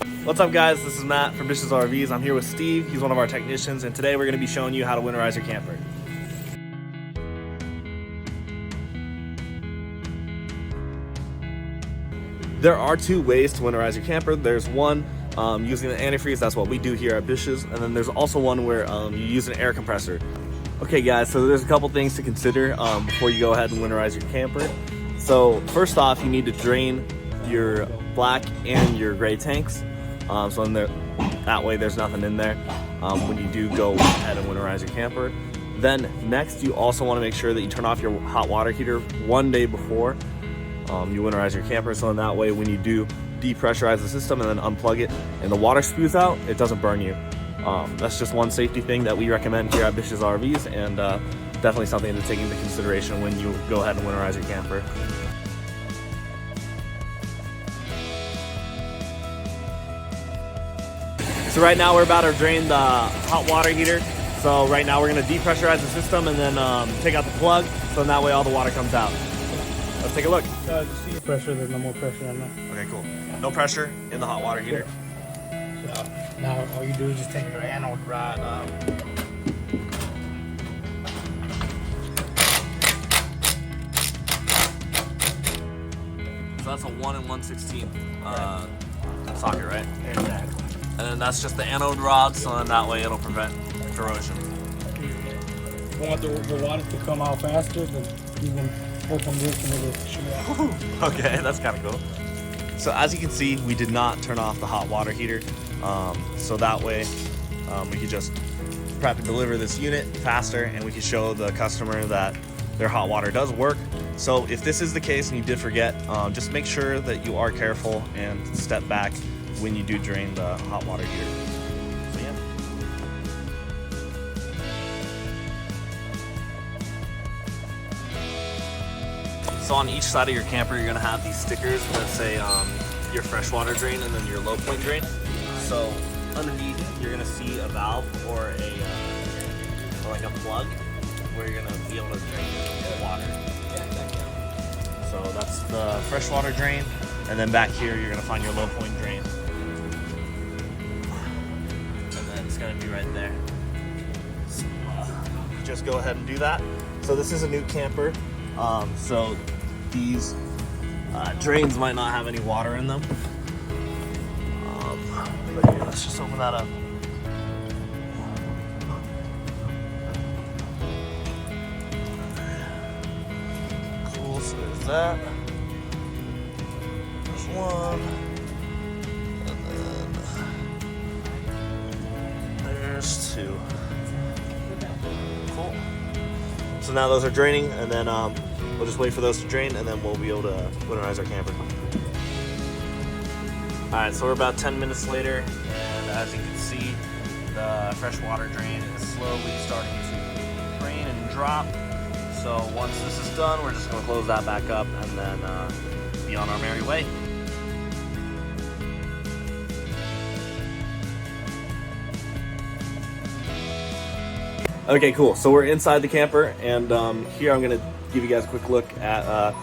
What's up guys, this is Matt from BISH'S RVs. I'm here with Steve, he's one of our technicians, and today we're going to be showing you how to winterize your camper. There are two ways to winterize your camper. There's one using the antifreeze, that's what we do here at BISH'S, and then there's also one where you use an air compressor. Okay guys, so there's a couple things to consider before you go ahead and winterize your camper. So first off, you need to drain your black and your gray tanks. So in there, that way there's nothing in there when you do go ahead and winterize your camper. Then next, you also want to make sure that you turn off your hot water heater one day before you winterize your camper, so in that way when you do depressurize the system and then unplug it and the water spews out, it doesn't burn you. That's just one safety thing that we recommend here at BISH'S RVs, and definitely something to take into consideration when you go ahead and winterize your camper. So right now we're about to drain the hot water heater. So right now we're going to depressurize the system and then take out the plug, so in that way all the water comes out. Let's take a look. The sea pressure, there's no more pressure on that. Okay, cool. No pressure in the hot water heater. So now all you do is just take your anode rod out. So that's a 1 1/16 socket, right? Exactly. And then that's just the anode rod, so in that way it'll prevent corrosion. If you want the water to come out faster, then you can open this and it'll shoot out. Okay, that's kind of cool. So as you can see, we did not turn off the hot water heater. So that way we could just prep and deliver this unit faster, and we could show the customer that their hot water does work. So if this is the case and you did forget, just make sure that you are careful and step back when you do drain the hot water heater. So yeah. So on each side of your camper, you're gonna have these stickers that say your freshwater drain and then your low point drain. So underneath, you're gonna see a valve or like a plug where you're gonna be able to drain your water. So that's the freshwater drain, and then back here you're gonna find your low point drain. It's going to be right there. So, just go ahead and do that. So this is a new camper, so these drains might not have any water in them. But here, let's just open that up. Cool, so there's that. There's one. There's two. Cool. So now those are draining, and then we'll just wait for those to drain, and then we'll be able to winterize our camper. Alright, so we're about 10 minutes later, and as you can see, the fresh water drain is slowly starting to drain and drop. So once this is done, we're just going to close that back up and then be on our merry way. Okay, cool. So we're inside the camper, and here I'm going to give you guys a quick look at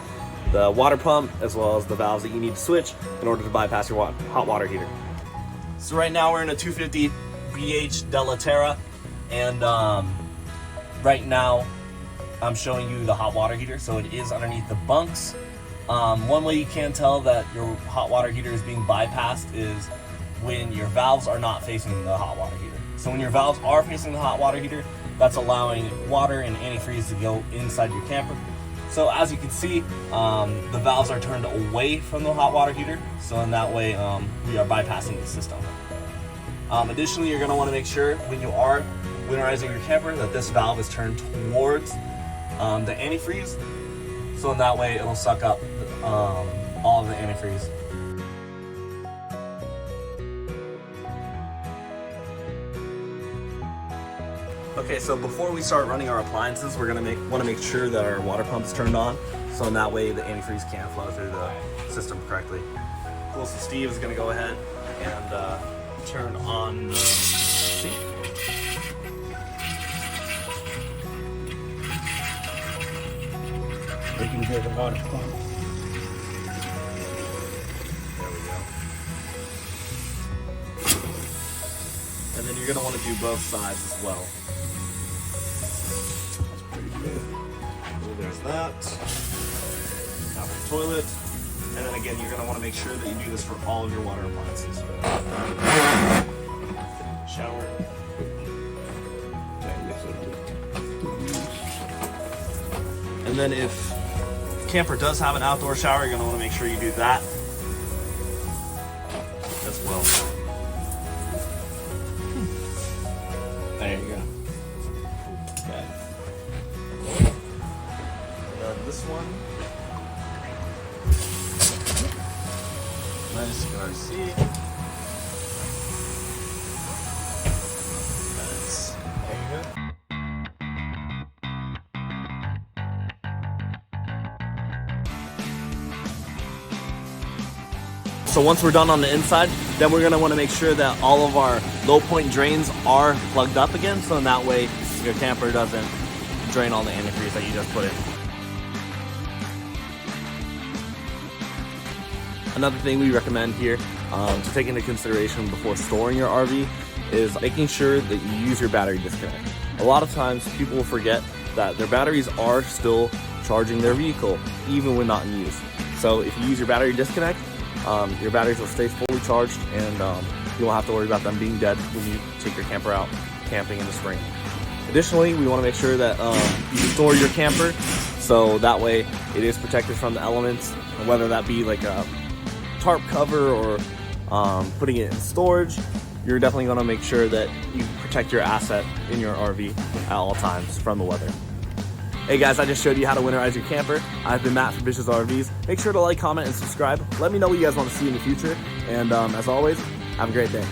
the water pump as well as the valves that you need to switch in order to bypass your hot water heater. So right now we're in a 250 BH Della Terra, and right now I'm showing you the hot water heater. So it is underneath the bunks. One way you can tell that your hot water heater is being bypassed is when your valves are not facing the hot water heater. So when your valves are facing the hot water heater, that's allowing water and antifreeze to go inside your camper. So as you can see, the valves are turned away from the hot water heater. So in that way, we are bypassing the system. Additionally, you're gonna wanna make sure when you are winterizing your camper that this valve is turned towards the antifreeze. So in that way, it'll suck up all of the antifreeze. Okay, so before we start running our appliances, we're gonna want to make sure that our water pump's turned on, so in that way the antifreeze can't flow through the system correctly. Cool, so Steve is gonna go ahead and turn on the sink. You can hear the water pump. There we go. you're gonna want to do both sides as well. That's pretty good. So there's that. Now for the toilet. And then again, you're gonna want to make sure that you do this for all of your water appliances. Shower. And then if camper does have an outdoor shower, you're gonna want to make sure you do that as well. There you go. Okay. And then this one. Nice RC. That's, there you go. So once we're done on the inside, then we're gonna wanna make sure that all of our low point drains are plugged up again, so in that way your camper doesn't drain all the antifreeze that you just put in. Another thing we recommend here to take into consideration before storing your RV is making sure that you use your battery disconnect. A lot of times people will forget that their batteries are still charging their vehicle even when not in use. So if you use your battery disconnect, your batteries will stay fully charged and you won't have to worry about them being dead when you take your camper out camping in the spring. Additionally, we want to make sure that you store your camper so that way it is protected from the elements, whether that be like a tarp cover or putting it in storage. You're definitely going to make sure that you protect your asset in your RV at all times from the weather. Hey guys, I just showed you how to winterize your camper. I've been Matt from BISH'S RVs. Make sure to like, comment, and subscribe. Let me know what you guys want to see in the future. And as always, have a great day.